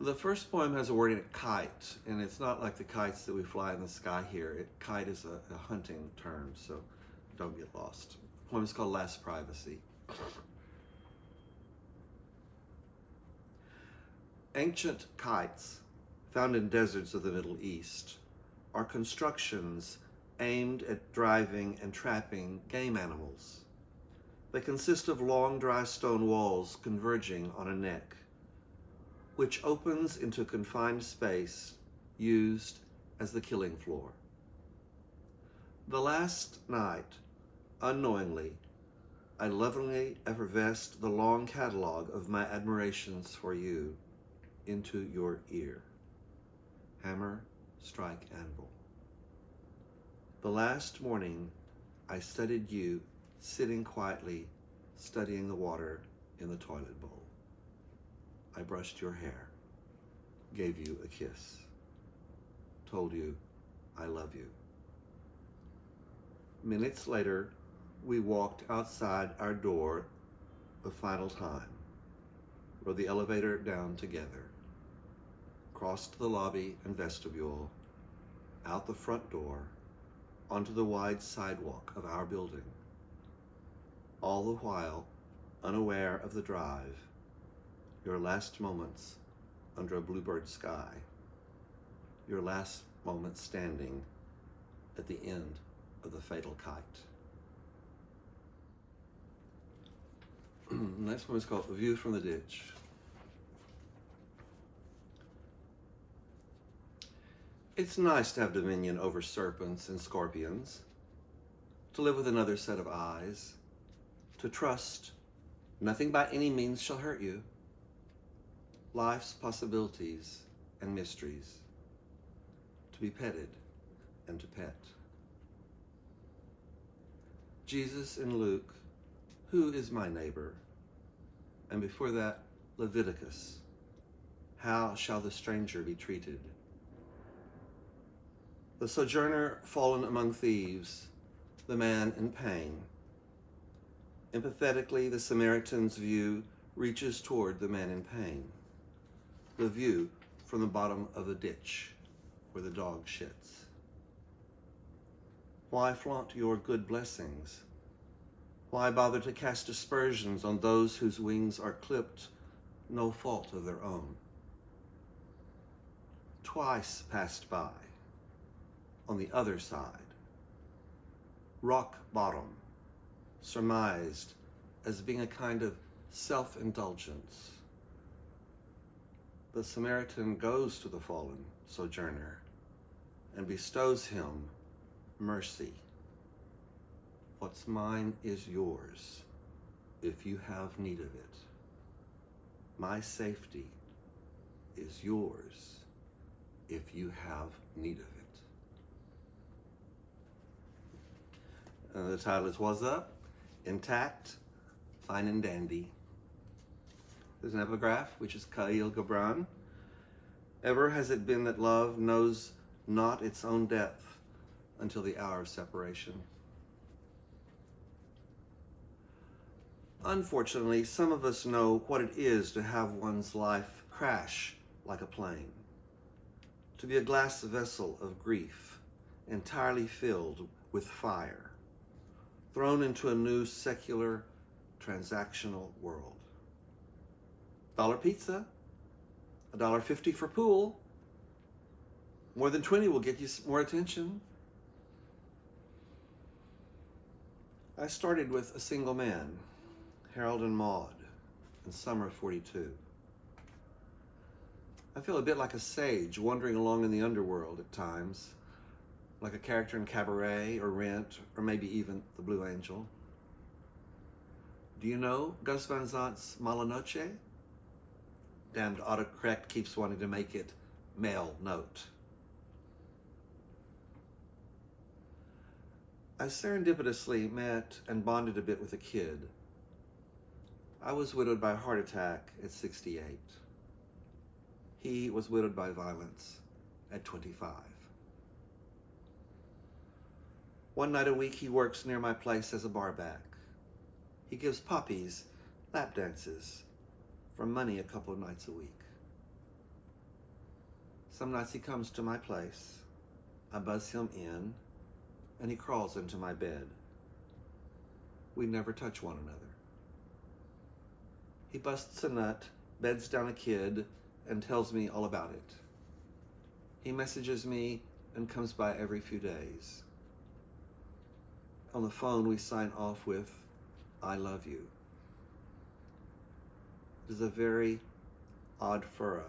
The first poem has a word in it, kite, and it's not like the kites that we fly in the sky here. Kite is a hunting term, so don't get lost. The poem is called Last Privacy. Ancient kites, found in deserts of the Middle East, are constructions aimed at driving and trapping game animals. They consist of long, dry stone walls converging on a neck, which opens into confined space used as the killing floor. The last night, unknowingly, I lovingly effervesced the long catalog of my admirations for you into your ear. Hammer, strike, anvil. The last morning, I studied you sitting quietly, studying the water in the toilet bowl. I brushed your hair, gave you a kiss, told you I love you. Minutes later, we walked outside our door the final time, rode the elevator down together, crossed the lobby and vestibule, out the front door, onto the wide sidewalk of our building, all the while unaware of the drive, your last moments under a bluebird sky, your last moments standing at the end of the fatal kite. The next one is called A View from the Ditch. It's nice to have dominion over serpents and scorpions, to live with another set of eyes, to trust nothing by any means shall hurt you, life's possibilities and mysteries, to be petted and to pet. Jesus and Luke, who is my neighbor? And before that, Leviticus, how shall the stranger be treated? The sojourner fallen among thieves, the man in pain. Empathetically, the Samaritan's view reaches toward the man in pain. The view from the bottom of the ditch where the dog shits. Why flaunt your good blessings? Why bother to cast aspersions on those whose wings are clipped, no fault of their own? Twice passed by, on the other side, rock bottom, surmised as being a kind of self-indulgence. The Samaritan goes to the fallen sojourner and bestows him mercy. What's mine is yours if you have need of it. My safety is yours if you have need of it. The title is Was Up, Intact, Fine and Dandy. There's an epigraph, which is Khalil Gibran. Ever has it been that love knows not its own depth until the hour of separation. Unfortunately, some of us know what it is to have one's life crash like a plane, to be a glass vessel of grief, entirely filled with fire, thrown into a new secular, transactional world. $1 pizza, $1.50 for pool, more than 20 will get you more attention. I started with a single man, Harold and Maude, in summer of 42. I feel a bit like a sage wandering along in the underworld at times, like a character in Cabaret or Rent, or maybe even The Blue Angel. Do you know Gus Van Sant's Mala Noche? Damned autocorrect keeps wanting to make it male note. I serendipitously met and bonded a bit with a kid. I was widowed by a heart attack at 68. He was widowed by violence at 25. One night a week he works near my place as a barback. He gives poppies lap dances for money a couple of nights a week. Some nights he comes to my place, I buzz him in, and he crawls into my bed. We never touch one another. He busts a nut, beds down a kid, and tells me all about it. He messages me and comes by every few days. On the phone, we sign off with, I love you. It is a very odd furrow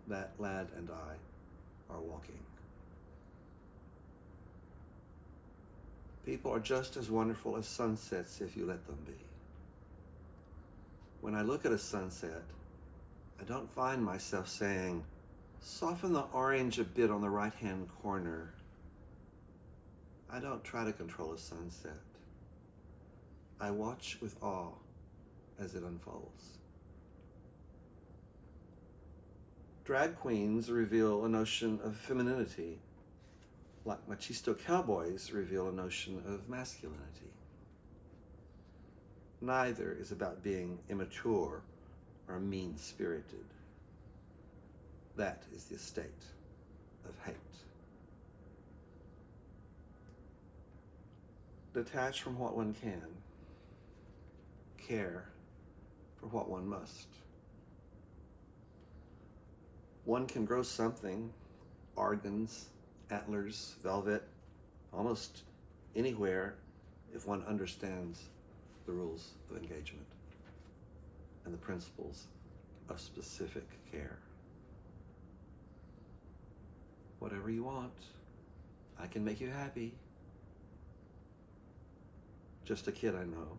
that lad and I are walking. People are just as wonderful as sunsets if you let them be. When I look at a sunset, I don't find myself saying, soften the orange a bit on the right-hand corner. I don't try to control a sunset. I watch with awe as it unfolds. Drag queens reveal a notion of femininity, like machisto cowboys reveal a notion of masculinity. Neither is about being immature or mean-spirited. That is the estate of hate. Detach from what one can. Care for what one must. One can grow something, organs, antlers, velvet, almost anywhere if one understands the rules of engagement and the principles of specific care. Whatever you want, I can make you happy. Just a kid I know,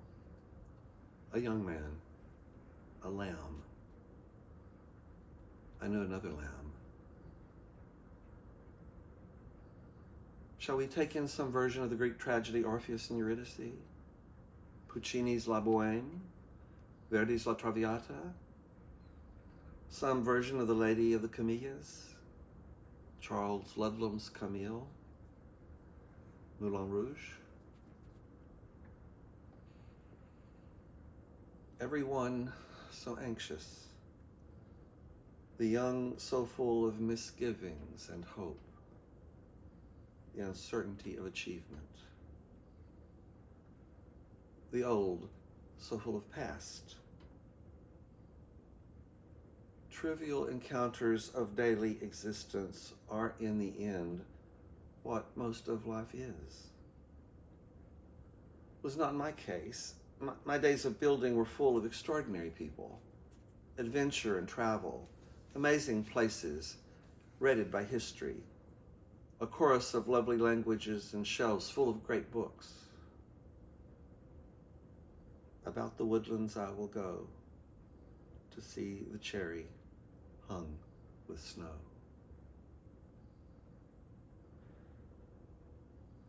a young man, a lamb. I know another lamb. Shall we take in some version of the Greek tragedy Orpheus and Eurydice? Puccini's La Bohème? Verdi's La Traviata? Some version of The Lady of the Camellias? Charles Ludlam's Camille? Moulin Rouge? Everyone so anxious. The young so full of misgivings and hope. The uncertainty of achievement. The old so full of past. Trivial encounters of daily existence are in the end what most of life is. It was not my case. My days of building were full of extraordinary people, adventure and travel, amazing places, read by history, a chorus of lovely languages and shelves full of great books. About the woodlands I will go to see the cherry hung with snow.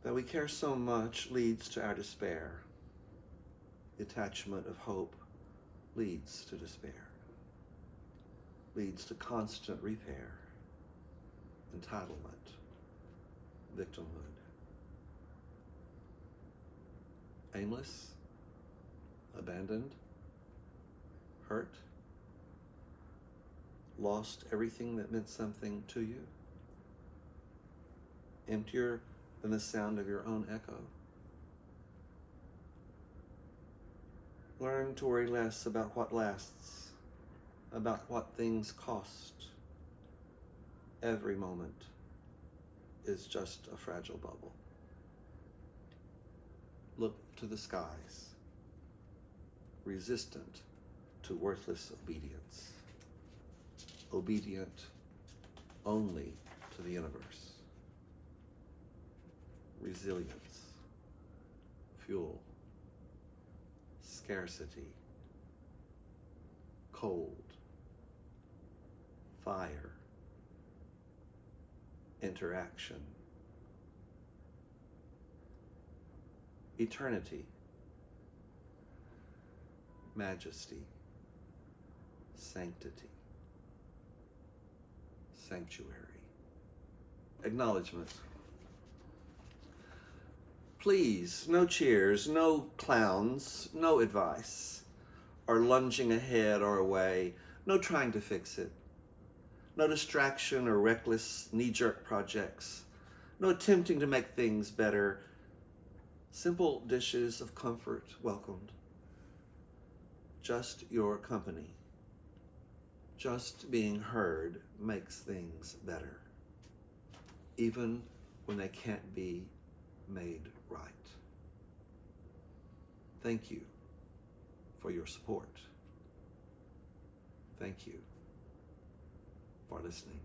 That we care so much leads to our despair. The attachment of hope leads to despair, leads to constant repair, entitlement, victimhood. Aimless, abandoned, hurt, lost everything that meant something to you, emptier than the sound of your own echo. Learn to worry less about what lasts, about what things cost. Every moment is just a fragile bubble. Look to the skies, resistant to worthless obedience, obedient only to the universe. Resilience, fuel, scarcity, cold, fire, interaction, eternity, majesty, sanctity, sanctuary. Acknowledgement. Please, no cheers, no clowns, no advice, or lunging ahead or away, no trying to fix it. No distraction or reckless knee-jerk projects. No attempting to make things better. Simple dishes of comfort welcomed. Just your company. Just being heard makes things better, even when they can't be made right. Thank you for your support. Thank you for listening.